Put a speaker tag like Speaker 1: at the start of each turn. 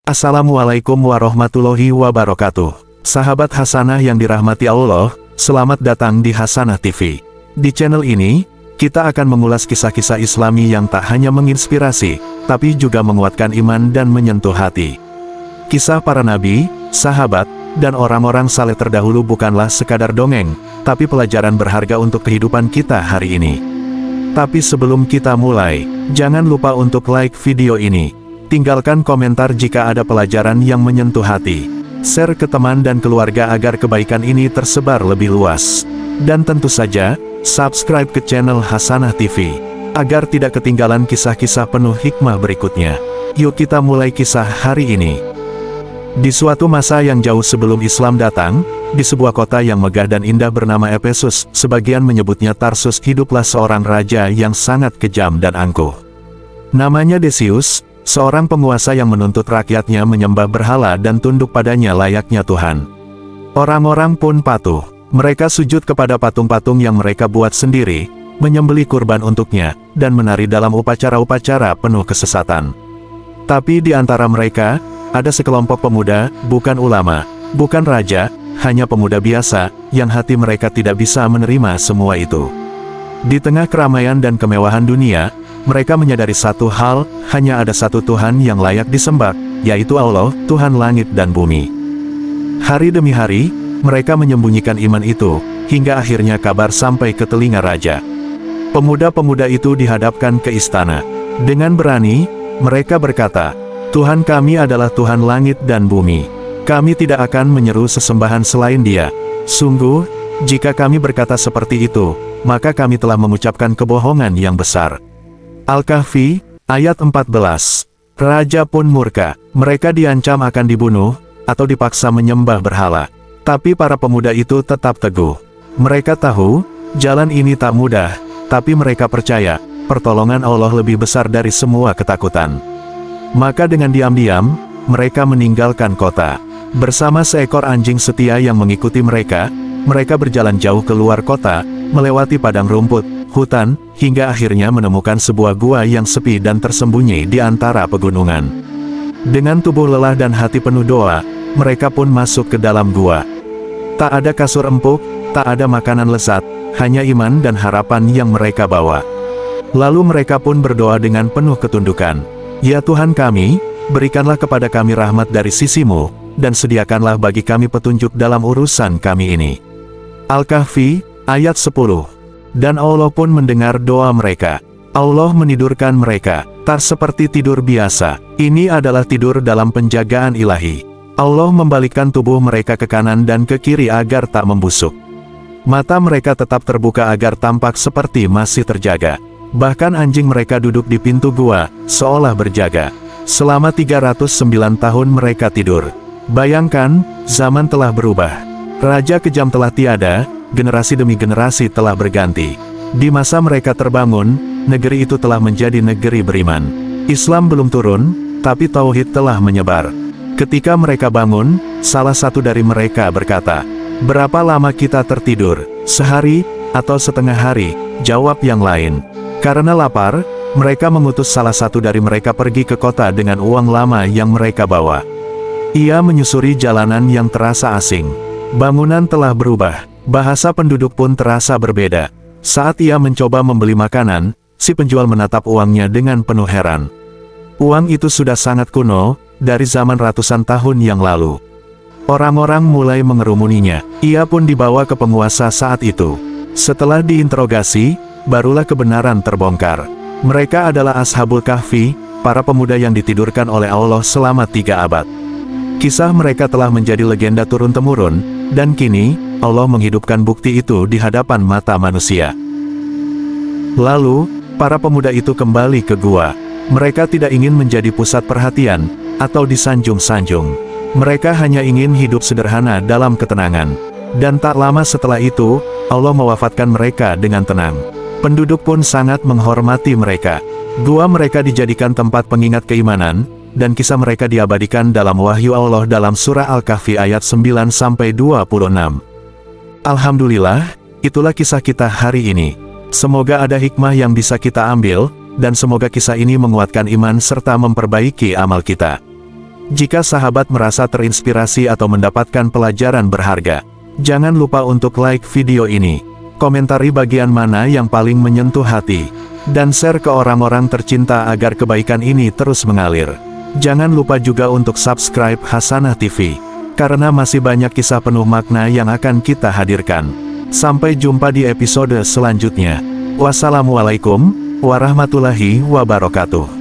Speaker 1: Assalamualaikum warahmatullahi wabarakatuh. Sahabat Hasanah yang dirahmati Allah, selamat datang di Hasanah TV. Di channel ini, kita akan mengulas kisah-kisah Islami yang tak hanya menginspirasi, tapi juga menguatkan iman dan menyentuh hati. Kisah para nabi, sahabat, dan orang-orang saleh terdahulu bukanlah sekadar dongeng, tapi pelajaran berharga untuk kehidupan kita hari ini. Tapi sebelum kita mulai, jangan lupa untuk like video ini. Tinggalkan komentar jika ada pelajaran yang menyentuh hati. Share ke teman dan keluarga agar kebaikan ini tersebar lebih luas. Dan tentu saja, subscribe ke channel Hasanah TV, agar tidak ketinggalan kisah-kisah penuh hikmah berikutnya. Yuk kita mulai kisah hari ini. Di suatu masa yang jauh sebelum Islam datang, di sebuah kota yang megah dan indah bernama Efesus, sebagian menyebutnya Tarsus, hiduplah seorang raja yang sangat kejam dan angkuh. Namanya Decius, seorang penguasa yang menuntut rakyatnya menyembah berhala dan tunduk padanya layaknya Tuhan. Orang-orang pun patuh. Mereka sujud kepada patung-patung yang mereka buat sendiri, menyembelih kurban untuknya, dan menari dalam upacara-upacara penuh kesesatan. Tapi di antara mereka, ada sekelompok pemuda, bukan ulama, bukan raja, hanya pemuda biasa, yang hati mereka tidak bisa menerima semua itu. Di tengah keramaian dan kemewahan dunia, mereka menyadari satu hal, hanya ada satu Tuhan yang layak disembah, yaitu Allah, Tuhan langit dan bumi. Hari demi hari, mereka menyembunyikan iman itu, hingga akhirnya kabar sampai ke telinga raja. Pemuda-pemuda itu dihadapkan ke istana. Dengan berani, mereka berkata, Tuhan kami adalah Tuhan langit dan bumi. Kami tidak akan menyeru sesembahan selain Dia. Sungguh, jika kami berkata seperti itu, maka kami telah mengucapkan kebohongan yang besar. Al-Kahfi, ayat 14. Raja pun murka, mereka diancam akan dibunuh, atau dipaksa menyembah berhala. Tapi para pemuda itu tetap teguh. Mereka tahu, jalan ini tak mudah, tapi mereka percaya, pertolongan Allah lebih besar dari semua ketakutan. Maka dengan diam-diam, mereka meninggalkan kota. Bersama seekor anjing setia yang mengikuti mereka berjalan jauh keluar kota, melewati padang rumput, hutan, hingga akhirnya menemukan sebuah gua yang sepi dan tersembunyi di antara pegunungan. Dengan tubuh lelah dan hati penuh doa, mereka pun masuk ke dalam gua. Tak ada kasur empuk, tak ada makanan lezat, hanya iman dan harapan yang mereka bawa. Lalu mereka pun berdoa dengan penuh ketundukan. Ya Tuhan kami, berikanlah kepada kami rahmat dari sisi-Mu, dan sediakanlah bagi kami petunjuk dalam urusan kami ini. Al-Kahfi, ayat 10. Dan Allah pun mendengar doa mereka. Allah menidurkan mereka, tak seperti tidur biasa. Ini adalah tidur dalam penjagaan ilahi. Allah membalikkan tubuh mereka ke kanan dan ke kiri agar tak membusuk. Mata mereka tetap terbuka agar tampak seperti masih terjaga. Bahkan anjing mereka duduk di pintu gua, seolah berjaga. Selama 309 tahun mereka tidur. Bayangkan, zaman telah berubah. Raja kejam telah tiada, generasi demi generasi telah berganti. Di masa mereka terbangun, negeri itu telah menjadi negeri beriman. Islam belum turun, tapi tauhid telah menyebar. Ketika mereka bangun, salah satu dari mereka berkata, "Berapa lama kita tertidur? Sehari, atau setengah hari?" Jawab yang lain. Karena lapar, mereka mengutus salah satu dari mereka pergi ke kota dengan uang lama yang mereka bawa. Ia menyusuri jalanan yang terasa asing. Bangunan telah berubah. Bahasa penduduk pun terasa berbeda. Saat ia mencoba membeli makanan, si penjual menatap uangnya dengan penuh heran. Uang itu sudah sangat kuno, dari zaman ratusan tahun yang lalu. Orang-orang mulai mengerumuninya. Ia pun dibawa ke penguasa saat itu. Setelah diinterogasi, barulah kebenaran terbongkar. Mereka adalah Ashabul Kahfi, para pemuda yang ditidurkan oleh Allah selama 3 abad. Kisah mereka telah menjadi legenda turun-temurun, dan kini, Allah menghidupkan bukti itu di hadapan mata manusia. Lalu, para pemuda itu kembali ke gua. Mereka tidak ingin menjadi pusat perhatian, atau disanjung-sanjung. Mereka hanya ingin hidup sederhana dalam ketenangan. Dan tak lama setelah itu, Allah mewafatkan mereka dengan tenang. Penduduk pun sangat menghormati mereka. Gua mereka dijadikan tempat pengingat keimanan, dan kisah mereka diabadikan dalam wahyu Allah dalam surah Al-Kahfi ayat 9-26. Alhamdulillah, itulah kisah kita hari ini. Semoga ada hikmah yang bisa kita ambil, dan semoga kisah ini menguatkan iman serta memperbaiki amal kita. Jika sahabat merasa terinspirasi atau mendapatkan pelajaran berharga, jangan lupa untuk like video ini, komentari bagian mana yang paling menyentuh hati, dan share ke orang-orang tercinta agar kebaikan ini terus mengalir. Jangan lupa juga untuk subscribe Hasanah TV, karena masih banyak kisah penuh makna yang akan kita hadirkan. Sampai jumpa di episode selanjutnya. Wassalamualaikum warahmatullahi wabarakatuh.